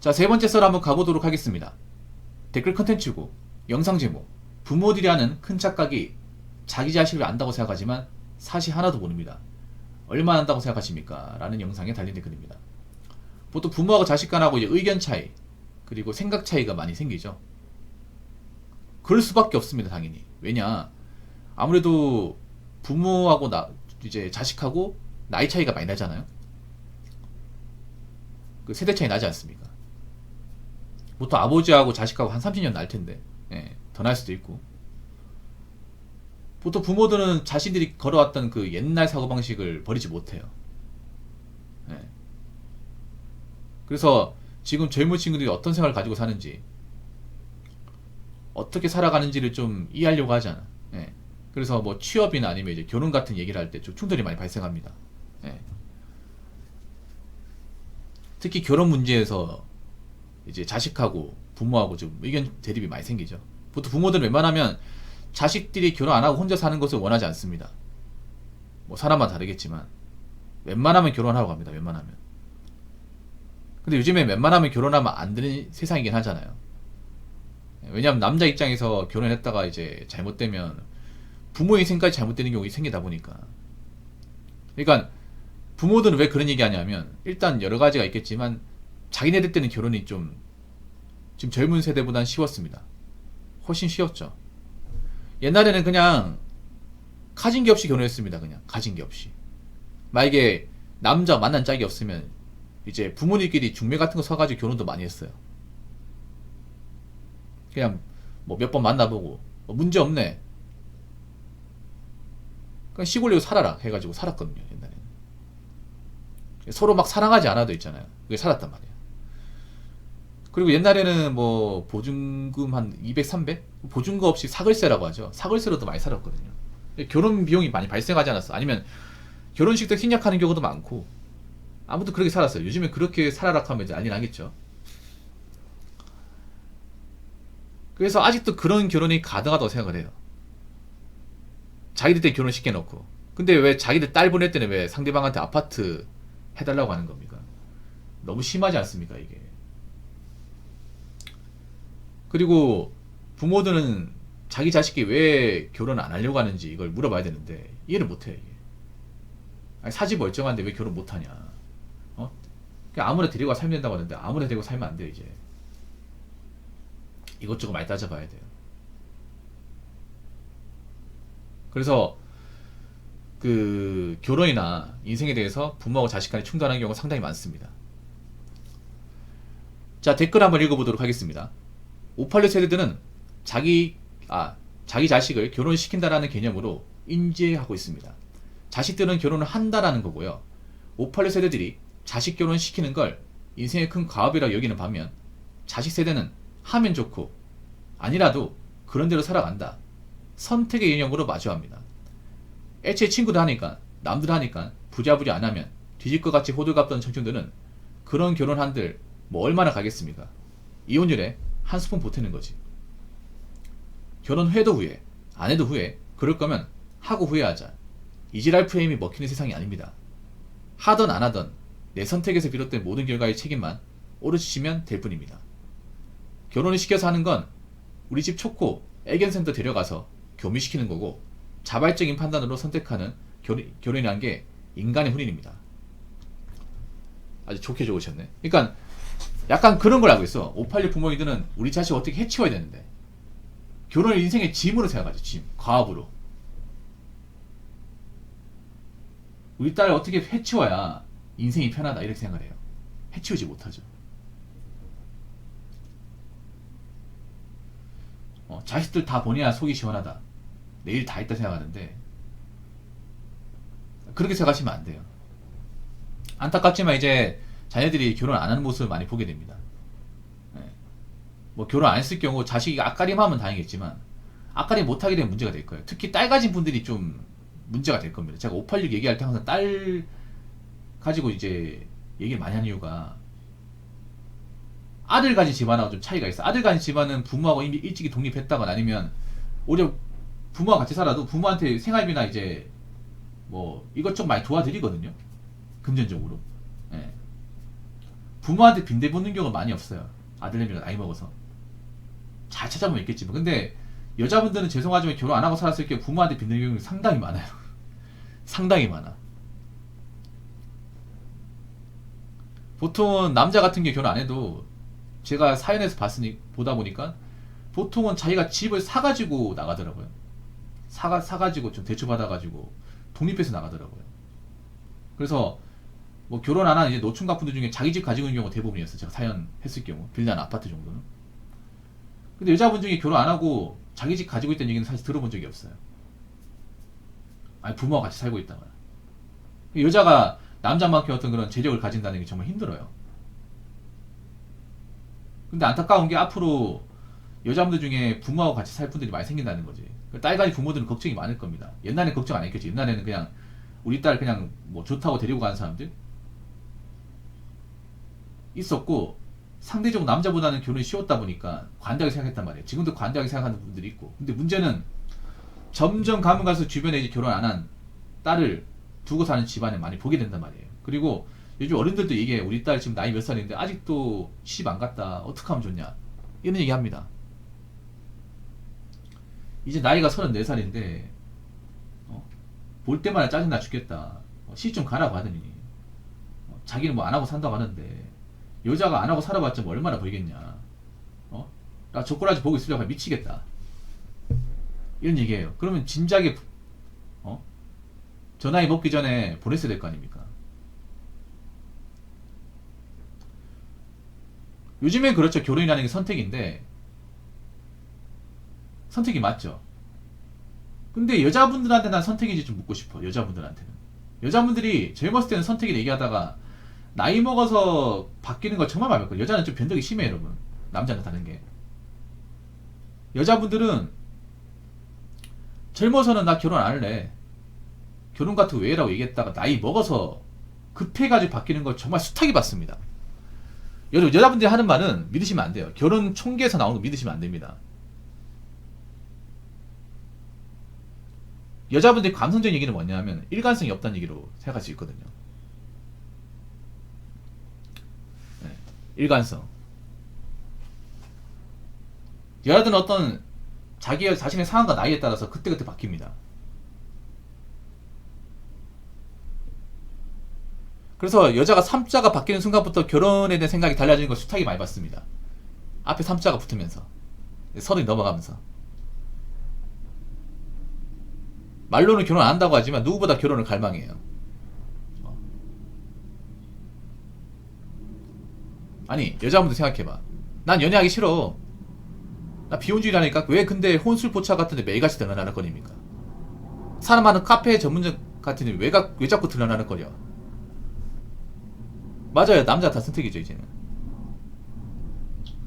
자, 세 번째 썰 한번 가보도록 하겠습니다. 댓글 컨텐츠고 영상 제목, 부모들이 하는 큰 착각이 자기 자식을 안다고 생각하지만 사실 하나도 모릅니다. 얼마나 안다고 생각하십니까? 라는 영상에 달린 댓글입니다. 보통 부모하고 자식 간하고 이제 의견 차이, 그리고 생각 차이가 많이 생기죠. 그럴 수밖에 없습니다, 당연히. 왜냐, 아무래도 부모하고 이제 자식하고 나이 차이가 많이 나잖아요. 그 세대 차이 나지 않습니까? 보통 아버지하고 자식하고 한 30년 날 텐데, 예, 더 날 수도 있고. 보통 부모들은 자신들이 걸어왔던 그 옛날 사고방식을 버리지 못해요. 예. 그래서 지금 젊은 친구들이 어떤 생활을 가지고 사는지, 어떻게 살아가는지를 좀 이해하려고 하잖아. 예. 그래서 뭐 취업이나 아니면 이제 결혼 같은 얘기를 할 때 좀 충돌이 많이 발생합니다. 예. 특히 결혼 문제에서 이제 자식하고 부모하고 좀 의견 대립이 많이 생기죠. 보통 부모들은 웬만하면 자식들이 결혼 안 하고 혼자 사는 것을 원하지 않습니다. 뭐 사람마다 다르겠지만 웬만하면 결혼하라고 합니다. 웬만하면. 근데 요즘에 웬만하면 결혼하면 안 되는 세상이긴 하잖아요. 왜냐하면 남자 입장에서 결혼했다가 이제 잘못되면 부모의 인생까지 잘못되는 경우가 생기다 보니까. 그러니까 부모들은 왜 그런 얘기 하냐면, 일단 여러 가지가 있겠지만 자기네들 때는 결혼이 좀 지금 젊은 세대보단 쉬웠습니다. 훨씬 쉬웠죠. 옛날에는 그냥 가진 게 없이 결혼했습니다. 그냥 가진 게 없이. 만약에 남자 만난 짝이 없으면 이제 부모님끼리 중매 같은 거 서가지고 결혼도 많이 했어요. 그냥 뭐 몇 번 만나보고 문제 없네, 그냥 시골로 살아라 해가지고 살았거든요. 옛날에는 서로 막 사랑하지 않아도 있잖아요. 그게 살았단 말이에요. 그리고 옛날에는 뭐 보증금 한 200, 300? 보증금 없이 사글세라고 하죠. 사글세로도 많이 살았거든요. 결혼 비용이 많이 발생하지 않았어. 아니면 결혼식 때 생략하는 경우도 많고. 아무튼 그렇게 살았어요. 요즘에 그렇게 살아라 하면 이제 난리 나겠죠. 그래서 아직도 그런 결혼이 가능하다고 생각을 해요. 자기들 때 결혼시켜놓고. 근데 왜 자기들 딸 보낼 때는 왜 상대방한테 아파트 해달라고 하는 겁니까? 너무 심하지 않습니까, 이게? 그리고 부모들은 자기 자식이 왜 결혼 안 하려고 하는지 이걸 물어봐야 되는데 이해를 못해요, 이게. 아니, 사지 멀쩡한데 왜 결혼 못하냐? 어? 그냥 아무나 데리고 살면 된다고 하는데 아무나 데리고 살면 안 돼요, 이제. 이것저것 많이 따져봐야 돼요. 그래서 그 결혼이나 인생에 대해서 부모하고 자식 간에 충돌하는 경우가 상당히 많습니다. 자, 댓글 한번 읽어보도록 하겠습니다. 586 세대들은 자기 자식을 결혼시킨다라는 개념으로 인지하고 있습니다. 자식들은 결혼을 한다라는 거고요. 586 세대들이 자식 결혼시키는 걸 인생의 큰 과업이라 여기는 반면, 자식 세대는 하면 좋고 아니라도 그런 대로 살아간다, 선택의 개념으로 마주합니다. 애초에 친구들 하니까, 남들 하니까 부랴부랴 안 하면 뒤질 것 같이 호들갑던 청춘들은 그런 결혼 한들 뭐 얼마나 가겠습니까? 이혼율에 한 스푼 보태는 거지. 결혼해도 후회, 안 해도 후회, 그럴 거면 하고 후회하자. 이지랄 프레임이 먹히는 세상이 아닙니다. 하던 안 하던 내 선택에서 비롯된 모든 결과의 책임만 오롯이 지면 될 뿐입니다. 결혼을 시켜서 하는 건 우리 집 초코 애견센터 데려가서 교미시키는 거고, 자발적인 판단으로 선택하는 결혼이란 게 인간의 혼인입니다. 아주 좋게 적으셨네. 그러니까 약간 그런 걸 알고 있어. 586 부모님들은 우리 자식 어떻게 해치워야 되는데 결혼을 인생의 짐으로 생각하죠. 짐, 과업으로. 우리 딸을 어떻게 해치워야 인생이 편하다 이렇게 생각을 해요. 해치우지 못하죠. 자식들 다 보내야 속이 시원하다, 내일 다 있다 생각하는데 그렇게 생각하시면 안 돼요. 안타깝지만 이제 자녀들이 결혼 안 하는 모습을 많이 보게 됩니다. 네. 뭐 결혼 안 했을 경우 자식이 앞가림하면 다행이겠지만 앞가림 못하게 되면 문제가 될 거예요. 특히 딸 가진 분들이 좀 문제가 될 겁니다. 제가 586 얘기할 때 항상 딸 가지고 이제 얘기를 많이 하는 이유가, 아들 가진 집안하고 좀 차이가 있어. 아들 가진 집안은 부모하고 이미 일찍이 독립했다거나 아니면 오히려 부모와 같이 살아도 부모한테 생활비나 이제 뭐 이것 좀 많이 도와드리거든요, 금전적으로. 예. 부모한테 빈대 붙는 경우가 많이 없어요. 아들내미가 나이 먹어서. 잘 찾아보면 있겠지만. 근데 여자분들은 죄송하지만 결혼 안 하고 살았을 경우 부모한테 빈대 경우가 상당히 많아요. 상당히 많아. 보통은 남자 같은 게 결혼 안 해도 제가 사연에서 보다 보니까 보통은 자기가 집을 사가지고 나가더라고요. 사가지고 좀 대출받아가지고 독립해서 나가더라고요. 그래서 뭐 결혼 안 한 이제 노총각 분들 중에 자기 집 가지고 있는 경우가 대부분이었어요. 제가 사연 했을 경우 빌라나 아파트 정도는. 근데 여자분 중에 결혼 안 하고 자기 집 가지고 있다는 얘기는 사실 들어본 적이 없어요. 아니 부모와 같이 살고 있다거나. 여자가 남자만큼 어떤 그런 재력을 가진다는 게 정말 힘들어요. 근데 안타까운 게 앞으로 여자분들 중에 부모하고 같이 살 분들이 많이 생긴다는 거지. 딸 가진 부모들은 걱정이 많을 겁니다. 옛날엔 걱정 안 했겠지. 옛날에는 그냥 우리 딸 그냥 뭐 좋다고 데리고 가는 사람들 있었고, 상대적으로 남자보다는 결혼이 쉬웠다 보니까 관대하게 생각했단 말이에요. 지금도 관대하게 생각하는 분들이 있고. 근데 문제는 점점 가면 갈수록 주변에 이제 결혼 안 한 딸을 두고 사는 집안에 많이 보게 된단 말이에요. 그리고 요즘 어른들도 얘기해요. 우리 딸 지금 나이 몇 살인데 아직도 시집 안 갔다. 어떻게 하면 좋냐. 이런 얘기 합니다. 이제 나이가 34살인데 볼 때마다 짜증나 죽겠다. 시집 좀 가라고 하더니 자기는 뭐 안 하고 산다고 하는데 여자가 안 하고 살아봤자 뭐 얼마나 보이겠냐. 나 젓가락질 보고 있으려고 미치겠다. 이런 얘기예요. 그러면 진작에 저 나이 먹기 전에 보냈어야 될 거 아닙니까? 요즘엔 그렇죠. 결혼이라는 게 선택인데 선택이 맞죠. 근데 여자분들한테 난 선택인지 좀 묻고 싶어. 여자분들한테는. 여자분들이 젊었을 때는 선택을 얘기하다가 나이 먹어서 바뀌는 거 정말 많이 봤거든요. 여자는 좀 변덕이 심해 여러분. 남자는 다른 게. 여자분들은 젊어서는 나 결혼 안 할래. 결혼 같은 거 왜 해라고 얘기했다가 나이 먹어서 급해가지고 바뀌는 걸 정말 숱하게 봤습니다. 여러분 여자분들이 하는 말은 믿으시면 안 돼요. 결혼 총계에서 나오는 거 믿으시면 안 됩니다. 여자분들이 감성적인 얘기는 뭐냐면 일관성이 없다는 얘기로 생각할 수 있거든요. 네, 일관성. 여자들은 어떤 자신의 상황과 나이에 따라서 그때그때 바뀝니다. 그래서 여자가 3자가 바뀌는 순간부터 결혼에 대한 생각이 달라지는 걸 숱하게 많이 봤습니다. 앞에 3자가 붙으면서 30이 넘어가면서 말로는 결혼 안 한다고 하지만 누구보다 결혼을 갈망해요. 아니 여자분들 생각해봐. 난 연애하기 싫어. 나 비혼주의라니까. 왜 근데 혼술 포차 같은데 매일같이 드러나는 거입니까? 사람 많은 카페 전문점 같은데 왜 자꾸 드러나는 거려? 맞아요. 남자 다 선택이죠 이제는.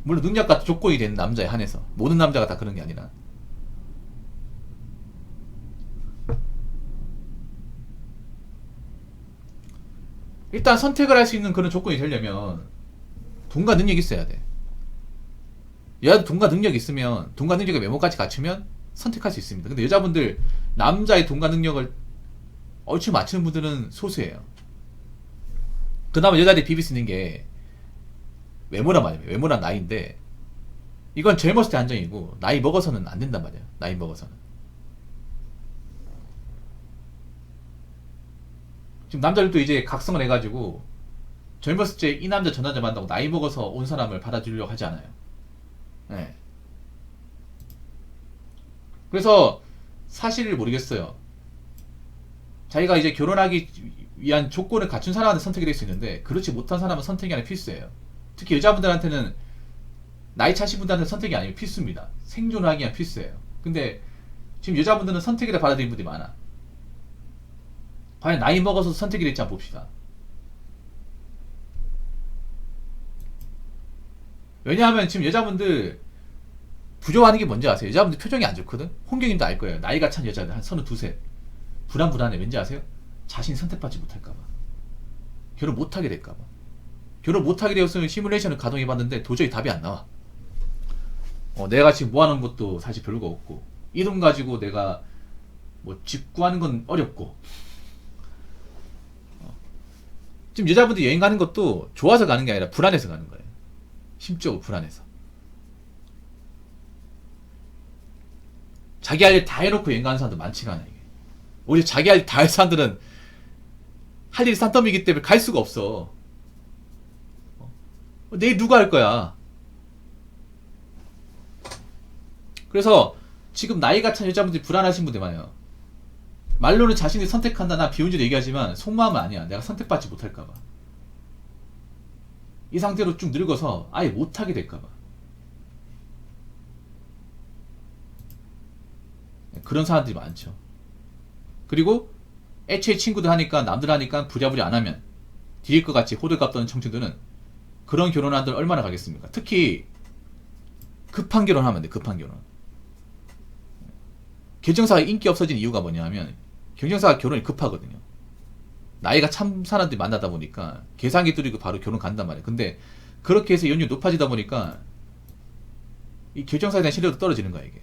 물론 능력과 조건이 되는 남자에 한해서 모든 남자가 다 그런 게 아니라. 일단 선택을 할 수 있는 그런 조건이 되려면 돈과 능력이 있어야 돼. 여자도 돈과 능력이 있으면, 돈과 능력의 메모까지 갖추면 선택할 수 있습니다. 근데 여자분들 남자의 돈과 능력을 얼추 맞추는 분들은 소수예요. 그나마 여자들이 비빌 수 있는 게 외모란 말이에요. 외모란 나이인데 이건 젊었을 때 한정이고 나이 먹어서는 안 된단 말이에요. 나이 먹어서는. 지금 남자들도 이제 각성을 해가지고 젊었을 때 이 남자 저 남자 만나고 나이 먹어서 온 사람을 받아주려고 하지 않아요. 네. 그래서 사실을 모르겠어요. 자기가 이제 결혼하기 위한 조건을 갖춘 사람한테 선택이 될 수 있는데 그렇지 못한 사람은 선택이 아니라 필수예요. 특히 여자분들한테는 나이 차신 분들한테는 선택이 아니면 필수입니다. 생존을 하기 위한 필수예요. 근데 지금 여자분들은 선택이라 받아들이는 분들이 많아. 과연 나이 먹어서 선택이 될지 한번 봅시다. 왜냐하면 지금 여자분들 부족하는 게 뭔지 아세요? 여자분들 표정이 안 좋거든? 홍경님도 알 거예요. 나이가 찬 여자들 한 32세 불안해. 왠지 아세요? 자신이 선택받지 못할까봐. 결혼 못하게 될까봐. 결혼 못하게 되었으면 시뮬레이션을 가동해봤는데 도저히 답이 안 나와. 내가 지금 모아놓은 것도 사실 별거 없고 이 돈 가지고 내가 뭐 집 구하는 건 어렵고 지금 여자분들이 여행 가는 것도 좋아서 가는 게 아니라 불안해서 가는 거예요. 심적으로 불안해서. 자기 할 일 다 해놓고 여행 가는 사람도 많지가 않아, 이게. 오히려 자기 할 일 다 할 사람들은 할 일이 산더미이기 때문에 갈 수가 없어. 내일 누가 할 거야? 그래서 지금 나이가 찬 여자분들이 불안하신 분들 많아요. 말로는 자신이 선택한다, 나 비혼주도 얘기하지만 속마음은 아니야. 내가 선택받지 못할까봐. 이 상태로 쭉 늙어서 아예 못하게 될까봐. 그런 사람들이 많죠. 그리고 애초에 친구들 하니까, 남들 하니까 부랴부랴 안 하면 뒤일 것 같이 호들갑 떠는 청춘들은 그런 결혼한들 얼마나 가겠습니까? 특히 급한 결혼하면 돼. 급한 결혼. 결정사가 인기 없어진 이유가 뭐냐 하면 경쟁사가 결혼이 급하거든요. 나이가 참 사람들이 만나다 보니까 계산기 뚫리고 바로 결혼 간단 말이에요. 근데 그렇게 해서 연륜이 높아지다 보니까 이 결정사에 대한 신뢰도 떨어지는 거야, 이게.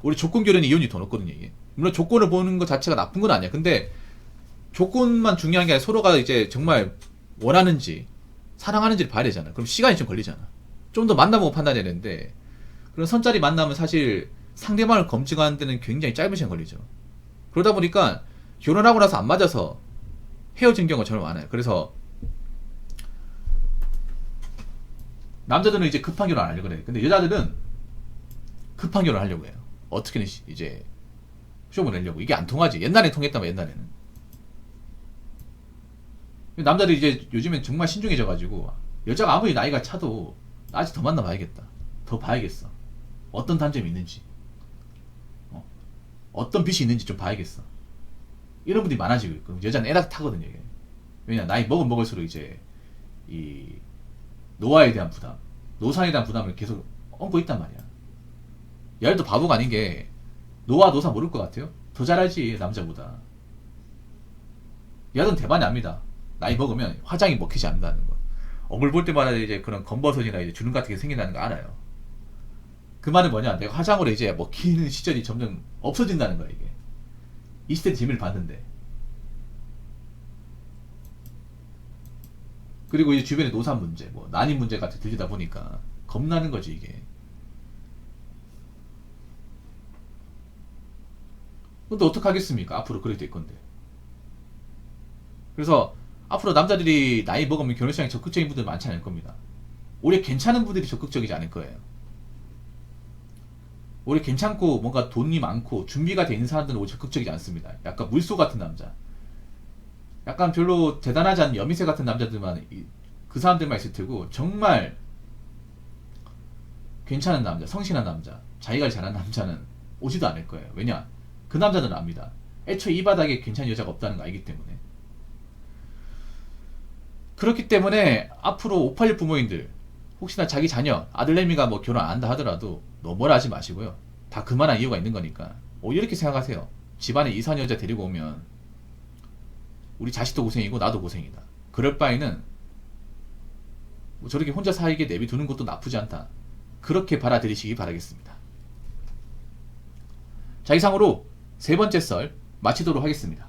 우리 조건 결혼이 이혼율이 더 높거든요, 이게. 물론 조건을 보는 것 자체가 나쁜 건 아니야. 근데 조건만 중요한 게 아니라 서로가 이제 정말 원하는지 사랑하는지를 봐야 되잖아. 그럼 시간이 좀 걸리잖아. 좀 더 만나보고 판단해야 되는데, 그런 선짜리 만나면 사실 상대방을 검증하는 데는 굉장히 짧은 시간 걸리죠. 그러다 보니까 결혼하고 나서 안 맞아서 헤어진 경우가 정말 많아요. 그래서 남자들은 이제 급한 결혼 안 하려고 그래. 근데 여자들은 급한 결혼 하려고 해요. 어떻게든 이제 쇼부 내려고. 이게 안 통하지. 옛날에 통했다면, 옛날에는. 남자들이 이제 요즘엔 정말 신중해져가지고 여자가 아무리 나이가 차도 아직 더 만나봐야겠다. 더 봐야겠어. 어떤 단점이 있는지, 어떤 빛이 있는지 좀 봐야겠어. 이런 분들이 많아지고 있고, 여자는 애락 타거든요, 이게. 왜냐, 나이 먹을수록 이제 이 노화에 대한 부담, 노산에 대한 부담을 계속 얹고 있단 말이야. 얘들도 바보가 아닌 게 노화 노사 모를 것 같아요? 더 잘 알지, 남자보다. 얘들은 대반이 압니다. 나이 먹으면 화장이 먹히지 않는다는 거. 얼굴 볼 때마다 이제 그런 검버섯이나 이제 주름 같은 게 생긴다는 거 알아요. 그 말은 뭐냐, 내가 화장으로 이제 먹히는 시절이 점점 없어진다는 거야, 이게. 이 시대 재미를 봤는데. 그리고 이제 주변에 노산 문제, 뭐 난임 문제 같이 들리다 보니까 겁나는 거지, 이게. 근데 어떡하겠습니까? 앞으로 그렇게 될 건데. 그래서 앞으로 남자들이 나이 먹으면 결혼시장에 적극적인 분들 많지 않을 겁니다. 오히려 괜찮은 분들이 적극적이지 않을 거예요. 오히려 괜찮고 뭔가 돈이 많고 준비가 돼 있는 사람들은 오히려 적극적이지 않습니다. 약간 물소 같은 남자, 약간 별로 대단하지 않은 여미새 같은 남자들만, 그 사람들만 있을 테고, 정말 괜찮은 남자, 성실한 남자, 자기가 잘하는 남자는 오지도 않을 거예요. 왜냐? 그 남자들은 압니다. 애초에 이 바닥에 괜찮은 여자가 없다는 거 알기 때문에. 그렇기 때문에 앞으로 586 부모님들, 혹시나 자기 자녀, 아들내미가 뭐 결혼 안 한다 하더라도 너무 뭐라 하지 마시고요. 다 그만한 이유가 있는 거니까. 이렇게 생각하세요. 집안에 이산 여자 데리고 오면 우리 자식도 고생이고 나도 고생이다. 그럴 바에는 뭐 저렇게 혼자 살게 내비두는 것도 나쁘지 않다. 그렇게 받아들이시기 바라겠습니다. 자, 이상으로 세 번째 썰 마치도록 하겠습니다.